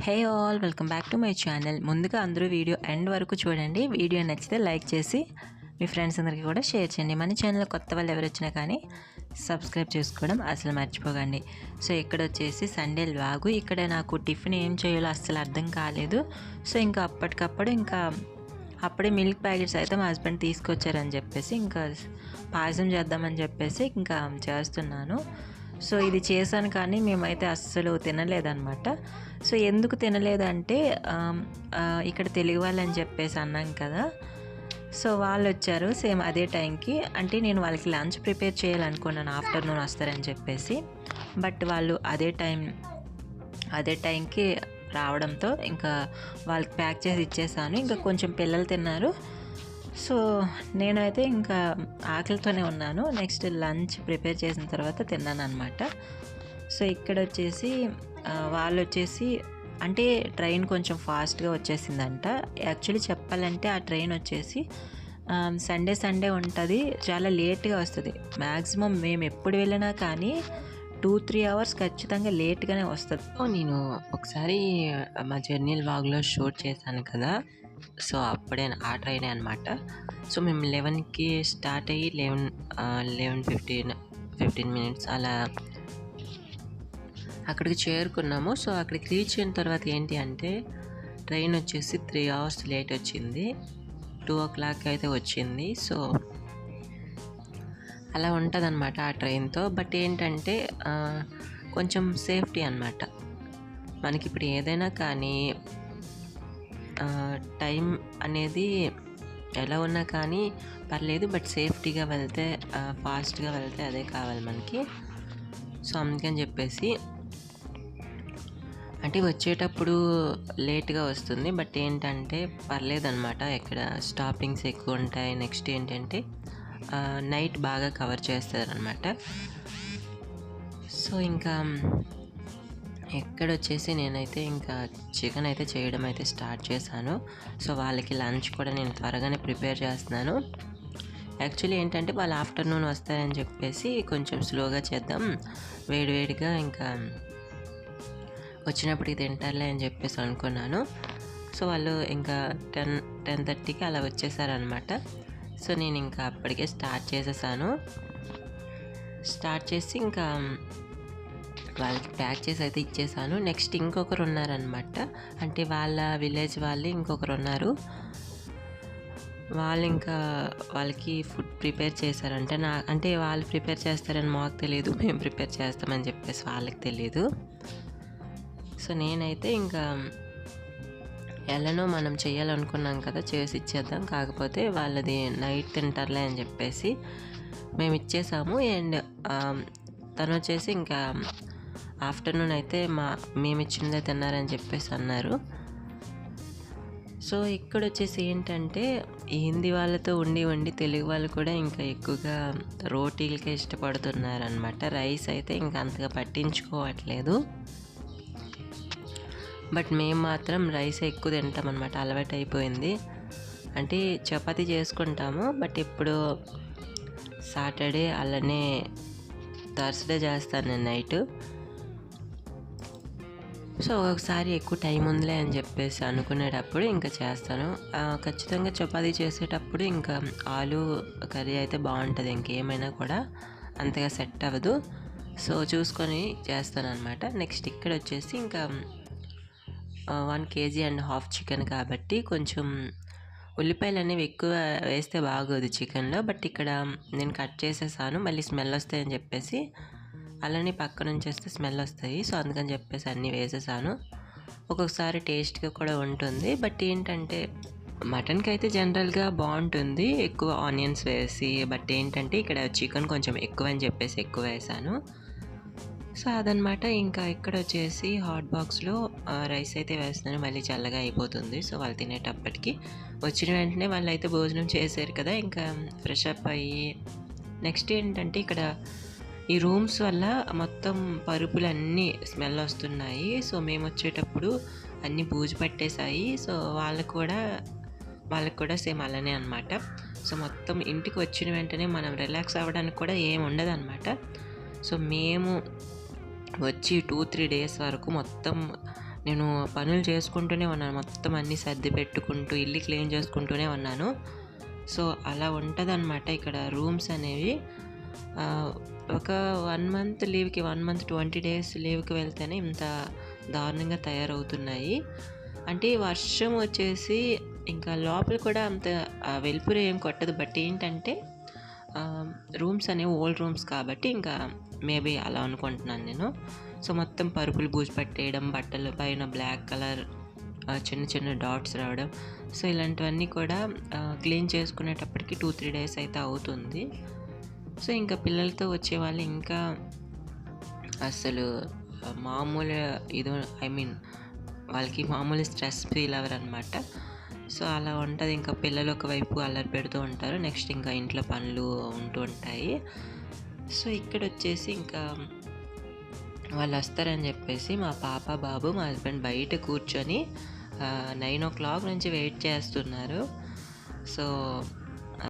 Hey all, welcome back to my channel. ముందుగా అందరూ video end వరకు చూడండి. వీడియో నచ్చితే లైక్ చేసి మీ ఫ్రెండ్స్ అందరికీ కూడా షేర్ చేయండి. మన ఛానల్ కొత్త వాళ్ళు ఎవరు వచ్చినా కానీ సబ్స్క్రైబ్ చేసుకోవడం అసలు మర్చిపోకండి. సో ఇక్కడ వచ్చేసి సండే వ్లాగు. ఇక్కడ నాకు టిఫిన్ ఏం చేయాలో అస్సలు అర్థం కాలేదు. సో ఇంకా అప్పటికప్పుడు అప్పుడే మిల్క్ ప్యాకెట్స్ అయితే మా హస్బెండ్ తీసుకొచ్చారని చెప్పేసి ఇంకా పాయసం చేద్దామని చెప్పేసి ఇంకా చేస్తున్నాను. సో ఇది చేశాను కానీ మేమైతే అస్సలు తినలేదన్నమాట. సో ఎందుకు తినలేదంటే ఇక్కడ తెలుగు వాళ్ళని చెప్పేసి అన్నాం కదా. సో వాళ్ళు వచ్చారు సేమ్ అదే టైంకి. అంటే నేను వాళ్ళకి లంచ్ ప్రిపేర్ చేయాలనుకున్నాను, ఆఫ్టర్నూన్ వస్తారని చెప్పేసి. బట్ వాళ్ళు అదే టైంకి రావడంతో ఇంకా వాళ్ళకి ప్యాక్ చేసి ఇచ్చేసాను. ఇంకా కొంచెం పిల్లలు తిన్నారు. సో నేనైతే ఇంకా ఆకలితోనే ఉన్నాను. నెక్స్ట్ లంచ్ ప్రిపేర్ చేసిన తర్వాత తిన్నాను అనమాట. సో ఇక్కడ వచ్చేసి వాళ్ళు వచ్చేసి అంటే ట్రైన్ కొంచెం ఫాస్ట్గా వచ్చేసిందంట. యాక్చువల్లీ చెప్పాలంటే ఆ ట్రైన్ వచ్చేసి సండే ఉంటుంది, చాలా లేట్గా వస్తుంది. మ్యాక్సిమం మేము ఎప్పుడు వెళ్ళినా కానీ 2-3 అవర్స్ ఖచ్చితంగా లేట్గానే వస్తుంది. నేను ఒకసారి మా జర్నీ వ్లాగ్లో షూట్ చేశాను కదా. సో అప్పుడే ఆ ట్రైనే అనమాట. సో మేము 11కి స్టార్ట్ అయ్యి 11:15 మినిట్స్ అలా అక్కడికి చేరుకున్నాము. సో అక్కడికి రీచ్ అయిన తర్వాత ఏంటి అంటే ట్రైన్ వచ్చేసి 3 అవర్స్ లేట్ వచ్చింది. 2 o'clock అయితే వచ్చింది. సో అలా ఉంటుంది అనమాట ఆ ట్రైన్తో. బట్ ఏంటంటే కొంచెం సేఫ్టీ అనమాట. మనకి ఇప్పుడు ఏదైనా కానీ టైం అనేది ఎలా ఉన్నా కానీ పర్లేదు, బట్ సేఫ్టీగా వెళ్తే ఫాస్ట్గా వెళ్తే అదే కావాలి మనకి. సో అందుకని చెప్పేసి అంటే వచ్చేటప్పుడు లేట్గా వస్తుంది, బట్ ఏంటంటే పర్లేదన్నమాట. ఇక్కడ స్టాపింగ్స్ ఎక్కువ ఉంటాయి. నెక్స్ట్ ఏంటంటే నైట్ బాగా కవర్ చేస్తారనమాట. సో ఇంకా ఎక్కడ వచ్చేసి నేనైతే ఇంకా చికెన్ అయితే చేయడం అయితే స్టార్ట్ చేశాను. సో వాళ్ళకి లంచ్ కూడా నేను త్వరగానే ప్రిపేర్ చేస్తున్నాను. యాక్చువల్లీ ఏంటంటే వాళ్ళు ఆఫ్టర్నూన్ వస్తారని చెప్పేసి కొంచెం స్లోగా చేద్దాం, వేడివేడిగా ఇంకా వచ్చినప్పటికి తింటారులే అని చెప్పేసి అనుకున్నాను. సో వాళ్ళు ఇంకా 10-10:30కి అలా వచ్చేసారనమాట. సో నేను ఇంకా అప్పటికే స్టార్ట్ చేసి ఇంకా వాళ్ళకి ప్యాక్ చేసి అయితే ఇచ్చేసాను. నెక్స్ట్ ఇంకొకరు ఉన్నారనమాట, అంటే వాళ్ళ విలేజ్ వాళ్ళు ఇంకొకరు ఉన్నారు. వాళ్ళు ఇంకా వాళ్ళకి ఫుడ్ ప్రిపేర్ చేశారంటే అంటే వాళ్ళు ప్రిపేర్ చేస్తారని మాకు తెలియదు, మేము ప్రిపేర్ చేస్తామని చెప్పేసి వాళ్ళకి తెలియదు. సో నేనైతే ఇంకా ఎలానో మనం చేయాలనుకున్నాం కదా, చేసి ఇచ్చేద్దాం, కాకపోతే వాళ్ళది నైట్ తింటారులే అని చెప్పేసి మేము ఇచ్చేసాము. అండ్ తను వచ్చేసి ఇంకా ఆఫ్టర్నూన్ అయితే మేము ఇచ్చిందే తిన్నారని చెప్పేసి అన్నారు. సో ఇక్కడ వచ్చేసి ఏంటంటే ఈ హిందీ వాళ్ళతో ఉండి తెలుగు వాళ్ళు కూడా ఇంకా ఎక్కువగా రోటీలకే ఇష్టపడుతున్నారనమాట. రైస్ అయితే ఇంకా అంతగా పట్టించుకోవట్లేదు. బట్ మేము మాత్రం రైస్ ఎక్కువ తింటాం అనమాట, అలవాటు అయిపోయింది. అంటే చపాతీ చేసుకుంటాము, బట్ ఇప్పుడు సాటర్డే అలానే థర్స్డే చేస్తాను నేను నైట్. సో ఒకసారి ఎక్కువ టైం ఉందిలే అని చెప్పేసి అనుకునేటప్పుడు ఇంకా చేస్తాను. ఖచ్చితంగా చపాతీ చేసేటప్పుడు ఇంకా ఆలు కర్రీ అయితే బాగుంటుంది, ఇంకేమైనా కూడా అంతగా సెట్ అవ్వదు. సో చూసుకొని చేస్తాను అనమాట. నెక్స్ట్ ఇక్కడ వచ్చేసి ఇంకా 1.5 kg చికెన్ కాబట్టి కొంచెం ఉల్లిపాయలు అనేవి ఎక్కువ వేస్తే బాగోదు చికెన్లో. బట్ ఇక్కడ నేను కట్ చేసేసాను, మళ్ళీ స్మెల్ వస్తాయని చెప్పేసి, అలానే పక్క నుంచి వేస్తే స్మెల్ వస్తాయి. సో అందుకని చెప్పేసి అన్నీ వేసేసాను. ఒక్కొక్కసారి టేస్ట్గా కూడా ఉంటుంది. బట్ ఏంటంటే మటన్కి అయితే జనరల్గా బాగుంటుంది ఎక్కువ ఆనియన్స్ వేసి. బట్ ఏంటంటే ఇక్కడ చికెన్ కొంచెం ఎక్కువ అని చెప్పేసి ఎక్కువ వేసాను. సో అదనమాట. ఇంకా ఇక్కడ వచ్చేసి హాట్ బాక్స్లో రైస్ అయితే వేస్తున్నాను, మళ్ళీ చల్లగా అయిపోతుంది. సో వాళ్ళు తినేటప్పటికి వచ్చిన వెంటనే వాళ్ళు అయితే భోజనం చేశారు కదా, ఇంకా ఫ్రెష్ అప్ అయ్యి నెక్స్ట్ ఏంటంటే ఇక్కడ ఈ రూమ్స్ వల్ల మొత్తం పరుపులు అన్నీ స్మెల్ వస్తున్నాయి. సో మేము వచ్చేటప్పుడు అన్నీ బూజు పట్టేశాయి. సో వాళ్ళకు కూడా సేమ్ అలానే అనమాట. సో మొత్తం ఇంటికి వచ్చిన వెంటనే మనం రిలాక్స్ అవ్వడానికి కూడా ఏమి ఉండదు అనమాట. సో మేము వచ్చి 2-3 డేస్ వరకు మొత్తం నేను పనులు చేసుకుంటూనే ఉన్నాను, మొత్తం అన్నీ సర్ది పెట్టుకుంటూ ఇల్లు క్లీన్ చేసుకుంటూనే ఉన్నాను. సో అలా ఉంటుందన్నమాట ఇక్కడ రూమ్స్ అనేవి. ఒక 1 మంత్ లీవ్కి, 1 మంత్ 20 డేస్ లీవ్కి వెళ్తేనే ఇంత దారుణంగా తయారవుతున్నాయి. అంటే వర్షం వచ్చేసి ఇంకా లోపల కూడా అంత వెలుతురు ఏం కొట్టదు. బట్ ఏంటంటే రూమ్స్ అనేవి ఓల్డ్ రూమ్స్ కాబట్టి ఇంకా మేబీ అలా అనుకుంటున్నాను నేను. సో మొత్తం పరుపులు బూజు పట్టేయడం, బట్టల పైన బ్లాక్ కలర్ చిన్న చిన్న డాట్స్ రావడం, సో ఇలాంటివన్నీ కూడా క్లీన్ చేసుకునేటప్పటికి 2-3 డేస్ అయితే అవుతుంది. సో ఇంకా పిల్లలతో వచ్చేవాళ్ళు ఇంకా అసలు మామూలు ఇది వాళ్ళకి మామూలు స్ట్రెస్ ఫీల్ అవ్వరనమాట. సో అలా ఉంటుంది. ఇంకా పిల్లలు ఒకవైపు అల్లరి పెడుతూ ఉంటారు, నెక్స్ట్ ఇంకా ఇంట్లో పనులు ఉంటూ ఉంటాయి. సో ఇక్కడ వచ్చేసి ఇంకా వాళ్ళు వస్తారని చెప్పేసి మా పాప, బాబు, మా హస్బెండ్ బయట కూర్చొని 9 o'clock నుంచి వెయిట్ చేస్తున్నారు. సో